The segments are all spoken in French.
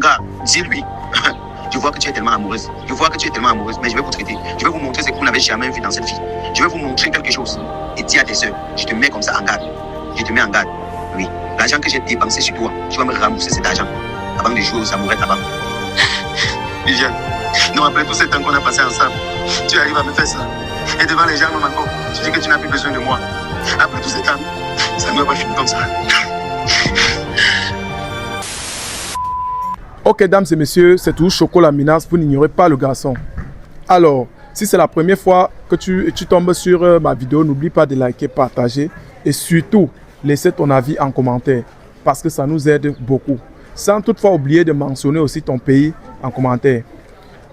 gars, dis-lui. Je vois que tu es tellement amoureuse. Je vois que tu es tellement amoureuse, mais je vais vous traiter. Je vais vous montrer ce que vous n'avez jamais vu dans cette vie. Je vais vous montrer quelque chose. Et dis à tes soeurs, je te mets comme ça en garde. Je te mets en garde. Oui. L'argent que j'ai dépensé sur toi, tu vas me rembourser cet argent avant de jouer aux amourettes là-bas. Viviane, non, après tout ce temps qu'on a passé ensemble, tu arrives à me faire ça. Et devant les gens, même encore, tu dis que tu n'as plus besoin de moi. Après tout ce temps, ça ne doit pas finir comme ça. Ok, dames et messieurs, c'est toujours Choco la menace, vous n'ignorez pas le garçon. Alors, si c'est la première fois que tu tombes sur ma vidéo, n'oublie pas de liker, partager et surtout, laisser ton avis en commentaire parce que ça nous aide beaucoup. Sans toutefois oublier de mentionner aussi ton pays en commentaire.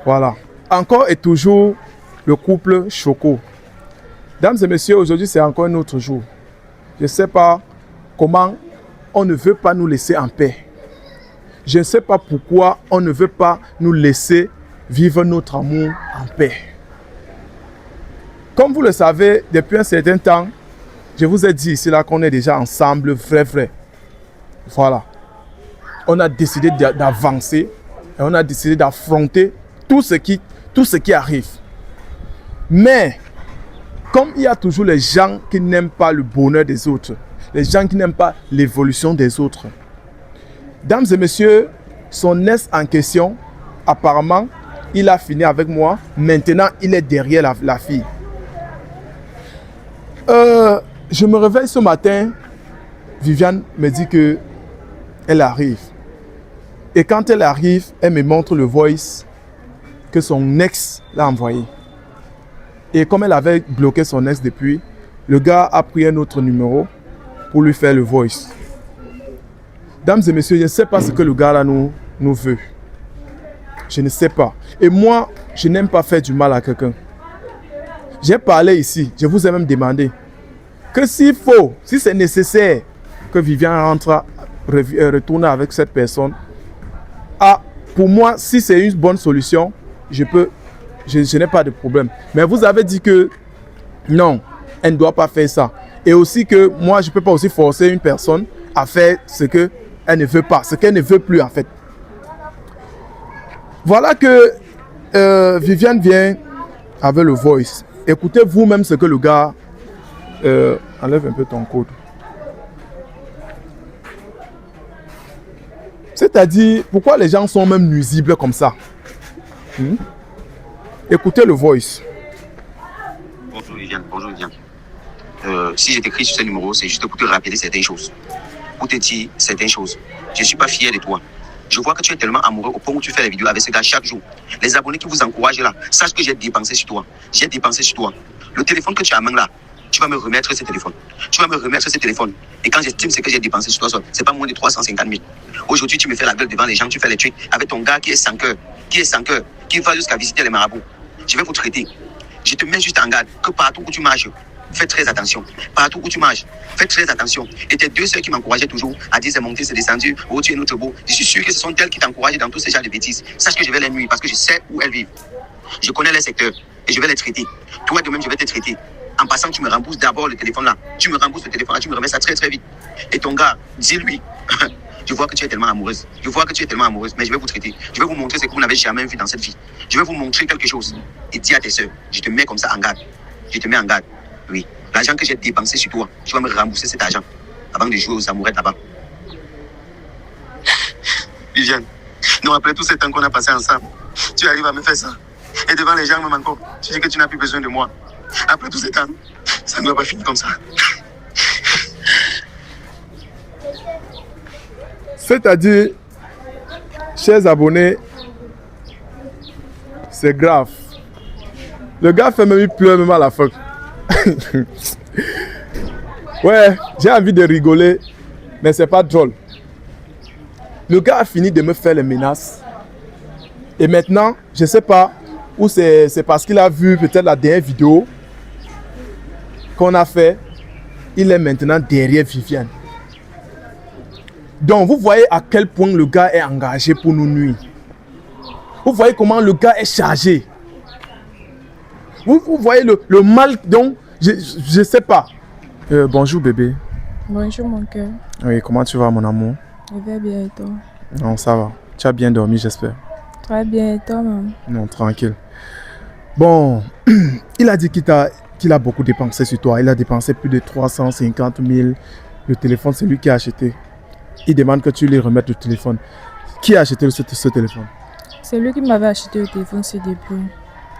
Voilà. Encore et toujours le couple Choco. Dames et messieurs, aujourd'hui c'est encore un autre jour. Je ne sais pas comment on ne veut pas nous laisser en paix. Je ne sais pas pourquoi on ne veut pas nous laisser vivre notre amour en paix. Comme vous le savez, depuis un certain temps, je vous ai dit ici là qu'on est déjà ensemble, vrai. Voilà. On a décidé d'avancer et on a décidé d'affronter tout ce qui arrive. Mais, comme il y a toujours les gens qui n'aiment pas le bonheur des autres, les gens qui n'aiment pas l'évolution des autres, dames et messieurs, son ex en question, apparemment, il a fini avec moi. Maintenant, il est derrière la fille. Je me réveille ce matin, Viviane me dit que elle arrive. Et quand elle arrive, elle me montre le voice que son ex l'a envoyé. Et comme elle avait bloqué son ex depuis, le gars a pris un autre numéro pour lui faire le voice. Dames et messieurs, je ne sais pas ce que le gars là nous veut. Je ne sais pas. Et moi, je n'aime pas faire du mal à quelqu'un. J'ai parlé ici, je vous ai même demandé que s'il faut, si c'est nécessaire que Viviane retourne avec cette personne, pour moi, si c'est une bonne solution, je n'ai pas de problème. Mais vous avez dit que non, elle ne doit pas faire ça. Et aussi que moi, je ne peux pas aussi forcer une personne à faire ce qu'elle ne veut pas, ce qu'elle ne veut plus en fait. Voilà que Viviane vient avec le voice. Écoutez vous-même ce que le gars... enlève un peu ton code. C'est-à-dire, pourquoi les gens sont même nuisibles comme ça? Écoutez le voice. Bonjour Viviane, bonjour Viviane. Si je t'écris sur ce numéro, c'est juste pour te rappeler certaines choses. Pour te dire certaines choses. Je ne suis pas fier de toi. Je vois que tu es tellement amoureux au point où tu fais les vidéos avec ce gars chaque jour. Les abonnés qui vous encouragent là, sache que j'ai dépensé sur toi. J'ai dépensé sur toi. Le téléphone que tu as en main là, tu vas me remettre ce téléphone. Tu vas me remettre ce téléphone. Et quand j'estime ce que j'ai dépensé sur toi, c'est pas moins de 350 000. Aujourd'hui, tu me fais la gueule devant les gens, tu fais les trucs avec ton gars qui est sans cœur, qui va jusqu'à visiter les marabouts. Je vais vous traiter. Je te mets juste en garde que partout où tu marches, fais très attention. Partout où tu marches, fais très attention. Et tes deux sœurs qui m'encourageaient toujours à dire c'est monté, c'est descendu, oh tu es notre beau. Je suis sûr que ce sont elles qui t'encouragent dans tous ces genres de bêtises. Sache que je vais les nuire parce que je sais où elles vivent. Je connais les secteurs et je vais les traiter. Toi de même, je vais te traiter. En passant, tu me rembourses d'abord le téléphone là. Tu me rembourses le téléphone là, tu me remets ça très vite. Et ton gars, dis-lui, je vois que tu es tellement amoureuse. Je vois que tu es tellement amoureuse, mais je vais vous traiter. Je vais vous montrer ce que vous n'avez jamais vu dans cette vie. Je vais vous montrer quelque chose. Et dis à tes soeurs, je te mets comme ça en garde. Je te mets en garde. Oui. L'argent que j'ai dépensé sur toi, tu vas me rembourser cet argent avant de jouer aux amourettes là-bas. Viviane, non, après tout ce temps qu'on a passé ensemble, tu arrives à me faire ça. Et devant les gens, même encore, tu dis que tu n'as plus besoin de moi. Après tout ce temps, ça ne doit pas finir comme ça. C'est-à-dire, chers abonnés, c'est grave. Le gars fait même, il pleure même à la fin. Ouais, j'ai envie de rigoler, mais c'est pas drôle. Le gars a fini de me faire les menaces. Et maintenant, je sais pas, ou c'est parce qu'il a vu peut-être la dernière vidéo qu'on a fait. Il est maintenant derrière Viviane. Donc, vous voyez à quel point le gars est engagé pour nous nuire. Vous voyez comment le gars est chargé. Vous voyez le mal, donc, je sais pas. Bonjour bébé. Bonjour mon cœur. Oui, comment tu vas mon amour? Je vais bien et toi? Non, ça va. Tu as bien dormi, j'espère. Très bien, et toi-même? Non, tranquille. Bon, il a dit qu'il a beaucoup dépensé sur toi. Il a dépensé plus de 350 000. Le téléphone, c'est lui qui a acheté. Il demande que tu lui remettes le téléphone. Qui a acheté ce téléphone? C'est lui qui m'avait acheté le téléphone, c'est depuis.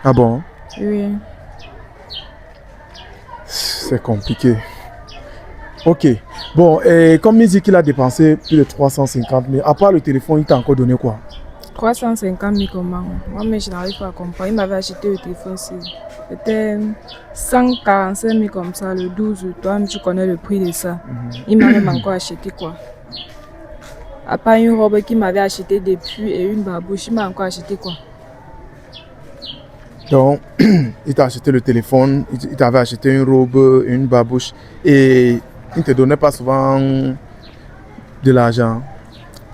Ah bon? Oui. C'est compliqué. Ok. Bon, et comme il dit qu'il a dépensé plus de 350 000, à part le téléphone, il t'a encore donné quoi? 350 000 comment? Moi, mais je n'arrive pas à comprendre. Il m'avait acheté le téléphone, c'était 145 000 comme ça, le 12. Toi-même, tu connais le prix de ça. Il m'a même encore acheté quoi? À part une robe qu'il m'avait acheté depuis et une babouche, il m'a encore acheté quoi? Donc, il t'a acheté le téléphone, il t'avait acheté une robe, une babouche et il ne te donnait pas souvent de l'argent.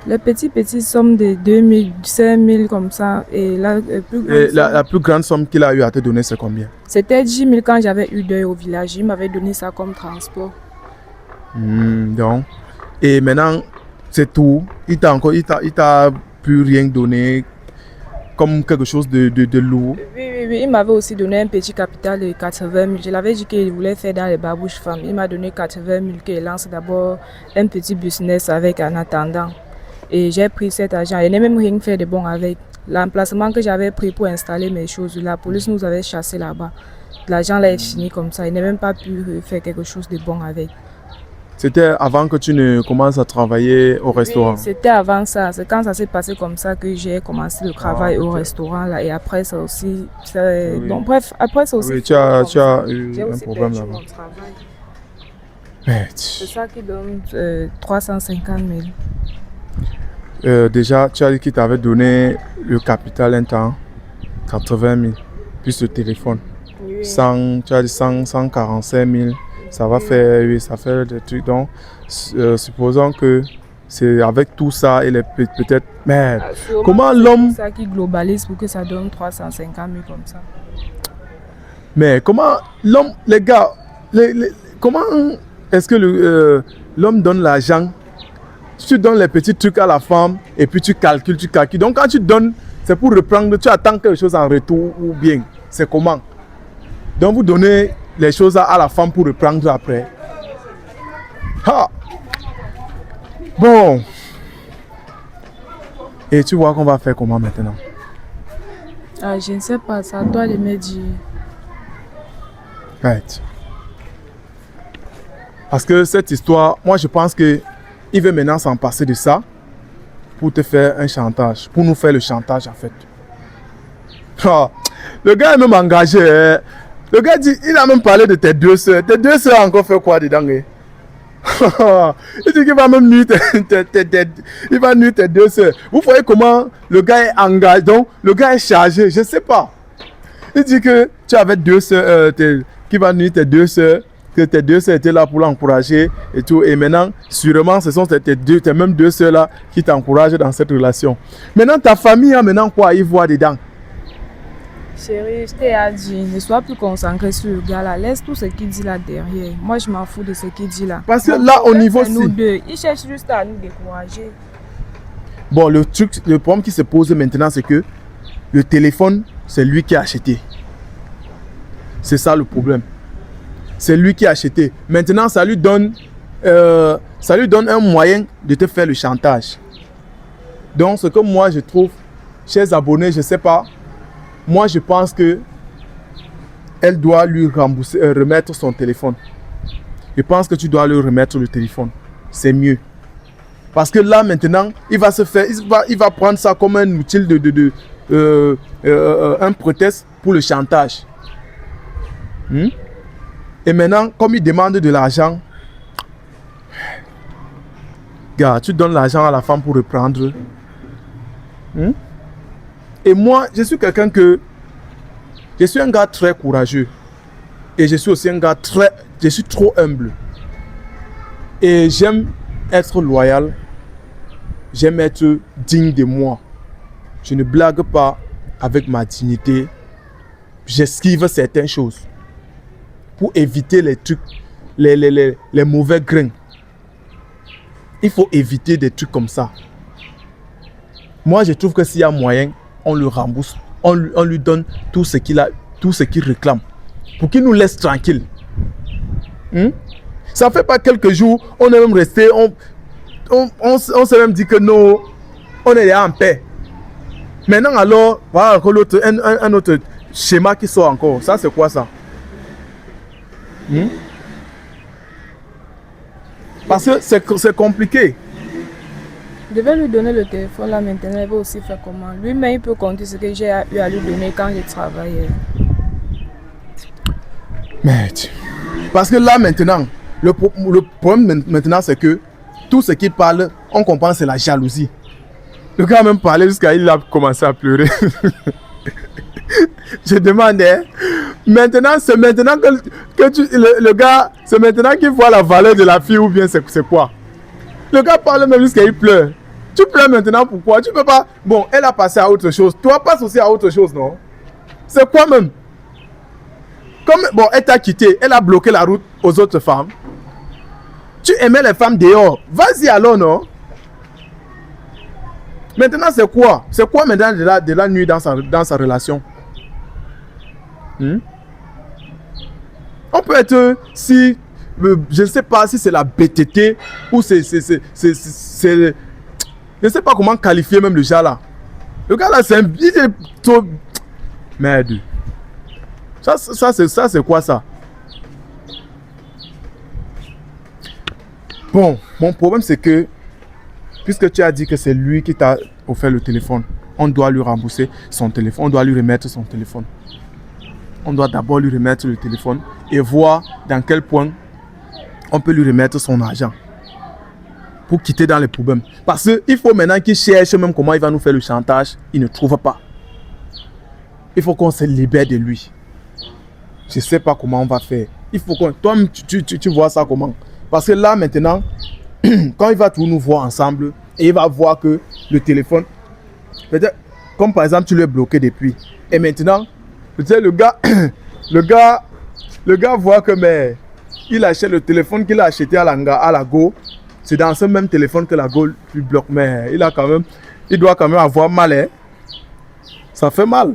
Les petites sommes de 2 000, 5 000 comme ça. Et la plus grande somme qu'il a eu à te donner, c'est combien? C'était 10 000 quand j'avais eu deuil au village. Il m'avait donné ça comme transport. Donc, et maintenant, c'est tout. Il t'a plus rien donné comme quelque chose de lourd. Oui, il m'avait aussi donné un petit capital de 80 000. Je l'avais dit qu'il voulait faire dans les babouches femmes. Il m'a donné 80 000 qu'il lance d'abord un petit business avec en attendant. Et j'ai pris cet argent. Il n'a même rien fait de bon avec. L'emplacement que j'avais pris pour installer mes choses, la police nous avait chassé là-bas. L'argent là est fini comme ça. Il n'a même pas pu faire quelque chose de bon avec. C'était avant que tu ne commences à travailler au restaurant? Oui, c'était avant ça. C'est quand ça s'est passé comme ça que j'ai commencé le travail au restaurant. Là. Et après ça aussi... Oui. Donc bref, après ça aussi... Oui, tu as eu un problème là-bas. C'est ça qui donne 350 000. Déjà, tu as dit qu'il t'avait donné le capital un temps, 80 000, plus le téléphone. Oui. Tu as dit 145 000. Ça va faire, oui, ça fait des trucs. Donc, supposons que c'est avec tout ça, il est peut-être... Mais comment l'homme... C'est ça qui globalise pour que ça donne 350 000 comme ça. Mais comment l'homme, les gars, comment est-ce que l'homme donne l'argent? Tu donnes les petits trucs à la femme et puis tu calcules. Donc quand tu donnes, c'est pour reprendre, tu attends quelque chose en retour ou bien, c'est comment? Donc vous donnez les choses à la femme pour reprendre après. Ha! Bon. Et tu vois qu'on va faire comment maintenant? Ah, je ne sais pas, ça doit le me dire. Right. Parce que cette histoire, moi je pense que il veut maintenant s'en passer de ça pour te faire un chantage, pour nous faire le chantage en fait. Ah, le gars est même engagé. Le gars dit, il a même parlé de tes deux soeurs. Tes deux soeurs ont encore fait quoi dedans? Il dit qu'il va même nuire tes deux soeurs. Vous voyez comment le gars est engagé, donc le gars est chargé, je ne sais pas. Il dit que tu avais deux soeurs, qui va nuire tes deux soeurs, que tes deux soeurs étaient là pour l'encourager et tout. Et maintenant, sûrement, ce sont tes mêmes deux soeurs là qui t'encouragent dans cette relation. Maintenant, ta famille a maintenant quoi y voir dedans? Chérie, je t'ai dit, ne sois plus concentré sur le gars là. Laisse tout ce qu'il dit là derrière. Moi, je m'en fous de ce qu'il dit là. Parce que là, au niveau... Nous deux, il cherche juste à nous décourager. Bon, le problème qui se pose maintenant, c'est que le téléphone, c'est lui qui a acheté. C'est ça le problème. C'est lui qui a acheté. Maintenant, ça lui donne un moyen de te faire le chantage. Donc, ce que moi, je trouve, chers abonnés, je ne sais pas, moi, je pense que elle doit lui remettre son téléphone. Je pense que tu dois lui remettre le téléphone. C'est mieux. Parce que là, maintenant, il va prendre ça comme un outil un prétexte pour le chantage. Et maintenant, comme il demande de l'argent, gars, tu donnes l'argent à la femme pour reprendre. Et moi, je suis je suis un gars très courageux. Et je suis aussi un gars je suis trop humble. Et j'aime être loyal. J'aime être digne de moi. Je ne blague pas avec ma dignité. J'esquive certaines choses pour éviter les trucs, les mauvais grains. Il faut éviter des trucs comme ça. Moi, je trouve que s'il y a moyen, on le rembourse. On lui donne tout ce qu'il a, tout ce qu'il réclame. Pour qu'il nous laisse tranquille. Ça fait pas quelques jours, on est même resté, on s'est même dit que non, on est en paix. Maintenant alors, voilà l'autre, un autre schéma qui sort encore. Ça c'est quoi ça? Parce que c'est compliqué. Je vais lui donner le téléphone là maintenant, il va aussi faire comment. Lui-même il peut compter ce que j'ai eu à lui donner quand je travaille. Mais parce que là maintenant, le problème maintenant c'est que tout ce qu'il parle, on comprend c'est la jalousie. Le gars a même parlé jusqu'à il a commencé à pleurer. Je demandais, maintenant c'est maintenant que le gars, c'est maintenant qu'il voit la valeur de la fille ou bien c'est quoi? Le gars parle même jusqu'à il pleure. Tu pleures maintenant pourquoi? Tu peux pas. Bon, elle a passé à autre chose. Toi passe aussi à autre chose, non? C'est quoi même? Comme bon, elle t'a quitté, elle a bloqué la route aux autres femmes. Tu aimais les femmes dehors. Vas-y alors, non? Maintenant, c'est quoi? C'est quoi maintenant de la nuit dans sa relation? On peut être si je ne sais pas si c'est la BTT ou c'est je ne sais pas comment qualifier même le gars là. Le gars là c'est un il est trop merde. Ça c'est quoi ça? Bon, mon problème c'est que puisque tu as dit que c'est lui qui t'a offert le téléphone, on doit lui rembourser son téléphone, on doit lui remettre son téléphone. On doit d'abord lui remettre le téléphone et voir dans quel point on peut lui remettre son argent pour quitter dans les problèmes. Parce qu'il faut maintenant qu'il cherche même comment il va nous faire le chantage. Il ne trouve pas. Il faut qu'on se libère de lui. Je ne sais pas comment on va faire. Il faut qu'on... Toi, tu vois ça comment? Parce que là, maintenant, quand il va tout nous voir ensemble, et il va voir que le téléphone, peut-être, comme par exemple, tu l'as bloqué depuis. Et maintenant, peut-être le gars voit que mais, il achète le téléphone qu'il a acheté à la Go. C'est dans ce même téléphone que la Go lui bloque. Mais il doit quand même avoir mal. Hein? Ça fait mal.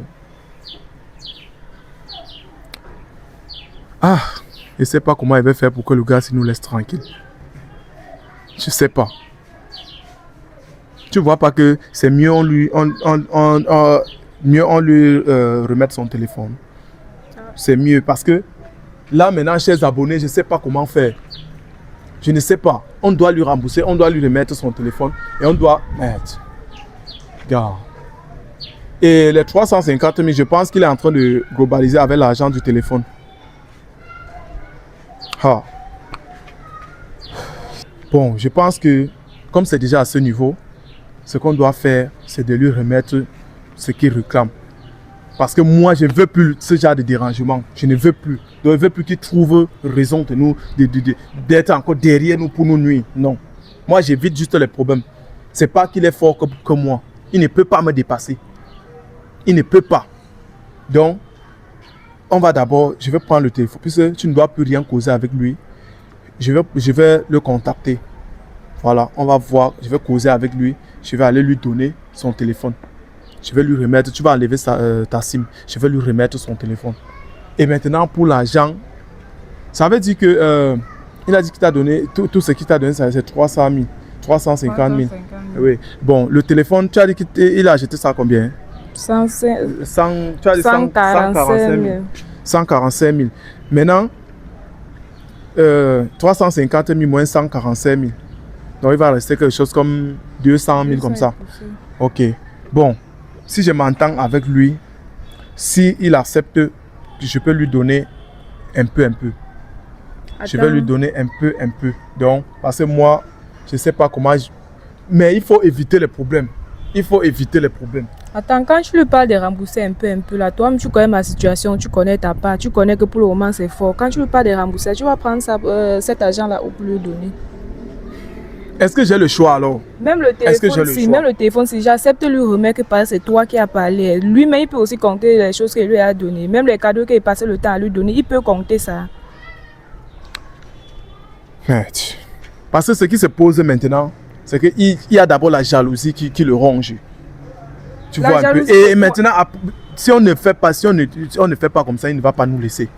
Ah, je ne sais pas comment il va faire pour que le gars nous laisse tranquille. Je ne sais pas. Tu vois pas que c'est mieux on lui remettre son téléphone. C'est mieux parce que là maintenant, chers abonnés, je ne sais pas comment faire. Je ne sais pas. On doit lui rembourser, on doit lui remettre son téléphone et on doit mettre. Regarde. Et les 350 000, je pense qu'il est en train de globaliser avec l'argent du téléphone. Ah. Bon, je pense que comme c'est déjà à ce niveau, ce qu'on doit faire, c'est de lui remettre ce qu'il réclame. Parce que moi, je ne veux plus ce genre de dérangement. Je ne veux plus. Je ne veux plus qu'il trouve raison de nous, d'être encore derrière nous pour nous nuire. Non. Moi, j'évite juste les problèmes. Ce n'est pas qu'il est fort que moi. Il ne peut pas me dépasser. Il ne peut pas. Donc, on va d'abord, je vais prendre le téléphone. Puisque tu ne dois plus rien causer avec lui. Je vais le contacter. Voilà, on va voir. Je vais causer avec lui. Je vais aller lui donner son téléphone. Je vais lui remettre, tu vas enlever ta SIM. Je vais lui remettre son téléphone. Et maintenant, pour l'argent, ça veut dire que il a dit qu'il t'a donné, tout ce qu'il t'a donné, c'est 300 000, 350 000. Oui. Bon, le téléphone, tu as dit qu'il a acheté ça combien? 145 000. 145 000. Maintenant, 350 000 moins 145 000. Donc, il va rester quelque chose comme 200 000 comme ça. Ok. Bon, si je m'entends avec lui, s'il accepte, je peux lui donner un peu. Attends. Je vais lui donner un peu. Donc, parce que moi, je ne sais pas comment... Mais il faut éviter les problèmes. Attends, quand tu lui parles de rembourser un peu là, toi, tu connais ma situation, tu connais ta part, tu connais que pour le moment c'est fort. Quand tu lui parles de rembourser, tu vas prendre cet argent-là pour lui donner. Est-ce que j'ai le choix alors? Même le téléphone, si j'accepte lui remettre que c'est toi qui as parlé, lui-même il peut aussi compter les choses qu'il lui a données. Même les cadeaux qu'il passait le temps à lui donner, il peut compter ça. Parce que ce qui se pose maintenant, c'est qu'il y a d'abord la jalousie qui le ronge. Tu La vois un peu. jalousie, Et maintenant, si on ne fait pas, si on ne fait pas comme ça, il ne va pas nous laisser.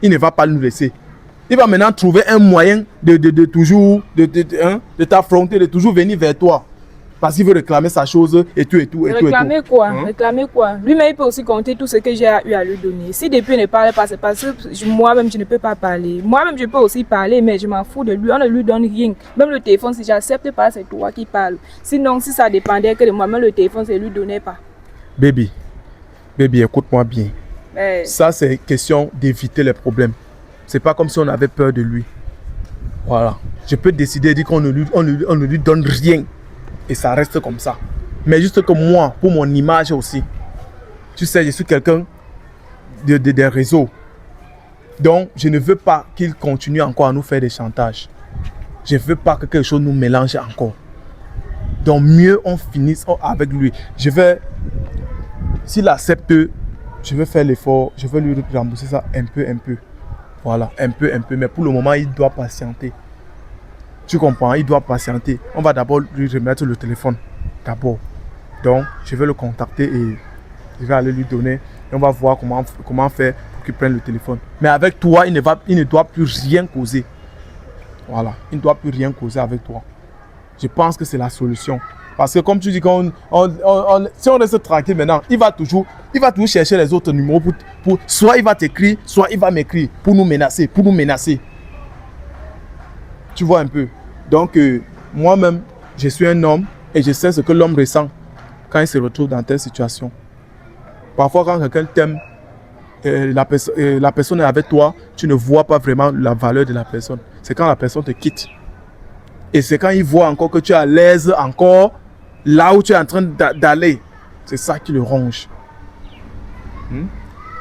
Il ne va pas nous laisser. Il va maintenant trouver un moyen de toujours de t'affronter, de toujours venir vers toi. Parce qu'il veut réclamer sa chose et tout et tout. Réclamer quoi? Réclamer quoi? Lui-même, il peut aussi compter tout ce que j'ai eu à lui donner. Si depuis il ne parle pas, c'est parce que moi-même, je ne peux pas parler. Moi-même, je peux aussi parler, mais je m'en fous de lui. On ne lui donne rien. Même le téléphone, si j'accepte pas, c'est toi qui parles. Sinon, si ça dépendait que de moi, même le téléphone, je ne lui donnais pas. Baby, écoute-moi bien. Ça, c'est question d'éviter les problèmes. C'est pas comme si on avait peur de lui. Voilà. Je peux décider de dire qu'on ne lui donne rien. Et ça reste comme ça. Mais juste que moi, pour mon image aussi, tu sais, je suis quelqu'un des réseaux. Donc, je ne veux pas qu'il continue encore à nous faire des chantages. Je ne veux pas que quelque chose nous mélange encore. Donc, mieux on finisse avec lui. S'il accepte, je vais faire l'effort, je vais lui rembourser ça un peu. Voilà, un peu. Mais pour le moment, il doit patienter. Tu comprends, il doit patienter. On va d'abord lui remettre le téléphone. D'abord. Donc, je vais le contacter et je vais aller lui donner. Et on va voir comment faire pour qu'il prenne le téléphone. Mais avec toi, il ne doit plus rien causer. Voilà, il ne doit plus rien causer avec toi. Je pense que c'est la solution. Parce que comme tu dis, si on reste tranquille maintenant, il va toujours chercher les autres numéros pour soit il va t'écrire, soit il va m'écrire pour nous menacer. Tu vois un peu. Donc, moi-même, je suis un homme et je sais ce que l'homme ressent quand il se retrouve dans telle situation. Parfois, quand quelqu'un t'aime, la personne est avec toi, tu ne vois pas vraiment la valeur de la personne. C'est quand la personne te quitte. Et c'est quand il voit encore que tu es à l'aise encore là où tu es en train d'aller. C'est ça qui le ronge.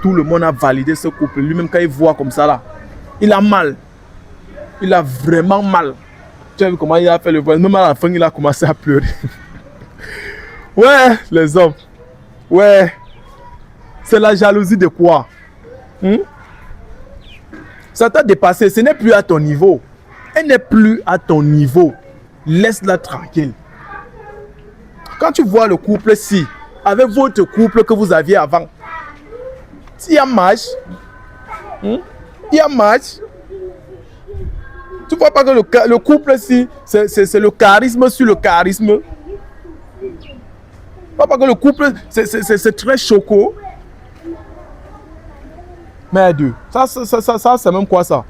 Tout le monde a validé ce couple. Lui-même, quand il voit comme ça là, il a mal. Il a vraiment mal. Tu as vu comment il a fait le voyage. Même à la fin, il a commencé à pleurer. Ouais, les hommes. Ouais. C'est la jalousie de quoi? Ça t'a dépassé. Ce n'est plus à ton niveau. Elle n'est plus à ton niveau. Laisse-la tranquille. Quand tu vois le couple-ci, avec votre couple que vous aviez avant, il y a match. Il y a match. Tu vois pas que le couple-ci, c'est le charisme sur le charisme. Tu vois pas que le couple, c'est très choquant. Mais deux, ça c'est même quoi ça?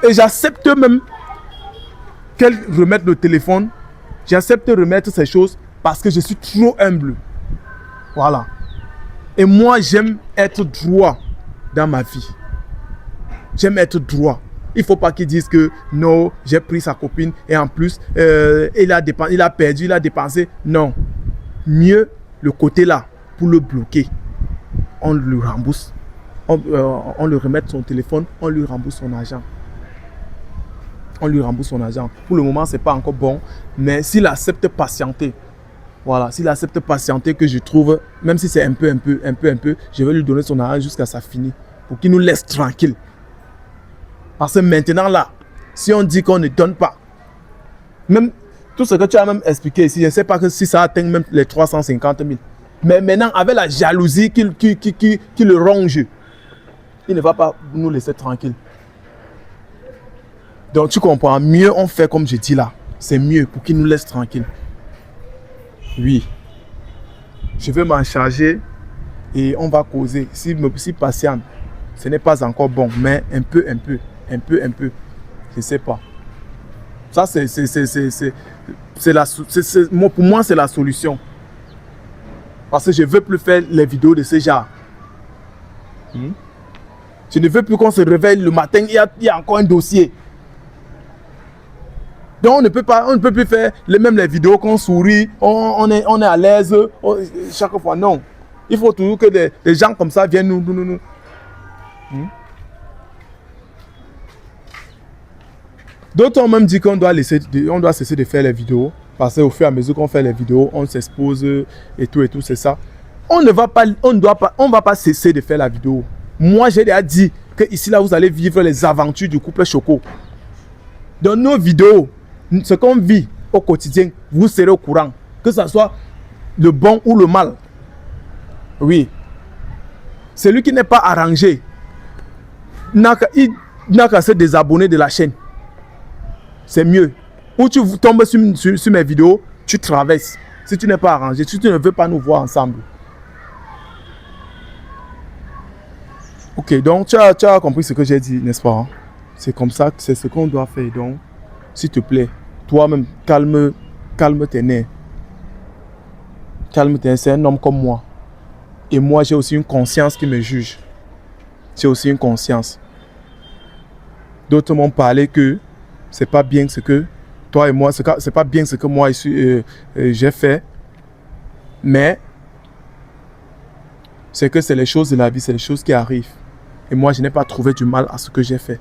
Et j'accepte même qu'elle remette le téléphone. J'accepte de remettre ces choses parce que je suis trop humble. Voilà. Et moi, j'aime être droit dans ma vie. J'aime être droit. Il ne faut pas qu'ils disent que non, j'ai pris sa copine et en plus, il a perdu, il a dépensé. Non. Mieux le côté là, pour le bloquer. On le rembourse. On lui remet son téléphone, on lui rembourse son argent. On lui rembourse son argent. Pour le moment, ce n'est pas encore bon, mais s'il accepte patienter, voilà, s'il accepte patienter, que je trouve, même si c'est un peu, je vais lui donner son argent jusqu'à ça finisse, pour qu'il nous laisse tranquille. Parce que maintenant là, si on dit qu'on ne donne pas, même tout ce que tu as même expliqué ici, je ne sais pas que si ça atteint même les 350 000. Mais maintenant, avec la jalousie qui le ronge, il ne va pas nous laisser tranquille. Donc tu comprends, mieux on fait comme je dis là. C'est mieux pour qu'il nous laisse tranquille. Oui. Je vais m'en charger et on va causer. Si patiente, ce n'est pas encore bon, mais un peu. Je ne sais pas. Ça, pour moi, c'est la solution. Parce que je ne veux plus faire les vidéos de ce genre. Je ne veux plus qu'on se réveille le matin, il y a encore un dossier. Donc on ne peut plus faire les vidéos qu'on sourit, on est à l'aise chaque fois. Non. Il faut toujours que des gens comme ça viennent nous. D'autres ont même dit qu'on doit cesser de faire les vidéos. Parce qu'au fur et à mesure qu'on fait les vidéos, on s'expose et tout, c'est ça. On ne va pas cesser de faire la vidéo. Moi, j'ai déjà dit que ici, là, vous allez vivre les aventures du couple Choco. Dans nos vidéos, ce qu'on vit au quotidien, vous serez au courant. Que ce soit le bon ou le mal. Oui. Celui qui n'est pas arrangé n'a qu'à se désabonner de la chaîne. C'est mieux. Ou tu tombes sur mes vidéos, tu traverses. Si tu n'es pas arrangé, si tu ne veux pas nous voir ensemble. Ok, donc tu as compris ce que j'ai dit, n'est-ce pas? Hein? C'est comme ça, c'est ce qu'on doit faire. Donc, s'il te plaît, toi-même, calme tes nerfs. Calme tes nerfs, c'est un homme comme moi. Et moi, j'ai aussi une conscience qui me juge. J'ai aussi une conscience. D'autres m'ont parlé que c'est pas bien ce que toi et moi, c'est pas bien ce que moi j'ai fait. Mais c'est que c'est les choses de la vie, c'est les choses qui arrivent. Et moi, je n'ai pas trouvé du mal à ce que j'ai fait.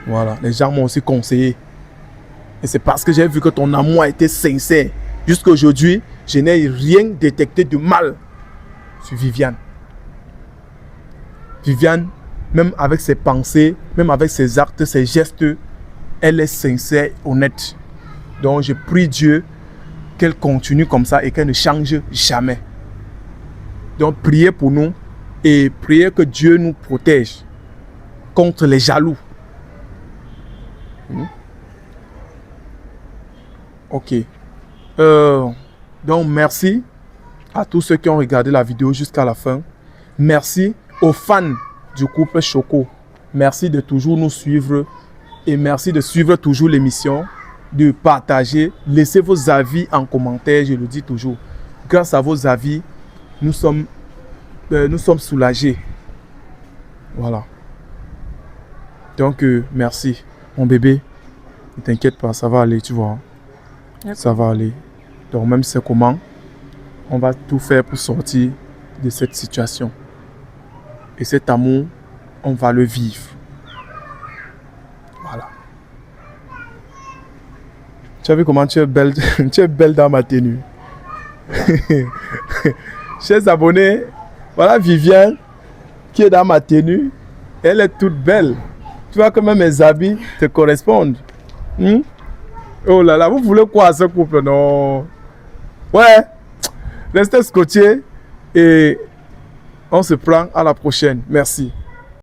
Voilà, les gens m'ont aussi conseillé. Et c'est parce que j'ai vu que ton amour a été sincère. Jusqu'à aujourd'hui, je n'ai rien détecté de mal sur Viviane. Viviane, même avec ses pensées, même avec ses actes, ses gestes, elle est sincère, honnête. Donc je prie Dieu qu'elle continue comme ça et qu'elle ne change jamais. Donc priez pour nous et priez que Dieu nous protège contre les jaloux. Ok. Donc merci à tous ceux qui ont regardé la vidéo jusqu'à la fin. Merci aux fans du couple Choco. Merci de toujours nous suivre et merci de suivre toujours l'émission, de partager, laissez vos avis en commentaire, je le dis toujours. Grâce à vos avis, nous sommes soulagés. Voilà. Donc merci mon bébé. Ne t'inquiète pas, ça va aller, tu vois. Ça va aller. Donc même si c'est comment, on va tout faire pour sortir de cette situation. Et cet amour, on va le vivre. Voilà. Tu as vu comment tu es belle, tu es belle dans ma tenue. Chers abonnés, voilà Viviane qui est dans ma tenue. Elle est toute belle. Tu vois que même mes habits te correspondent. Oh là là, vous voulez quoi à ce couple? Non. Ouais. Restez scotchés et on se prend à la prochaine. Merci.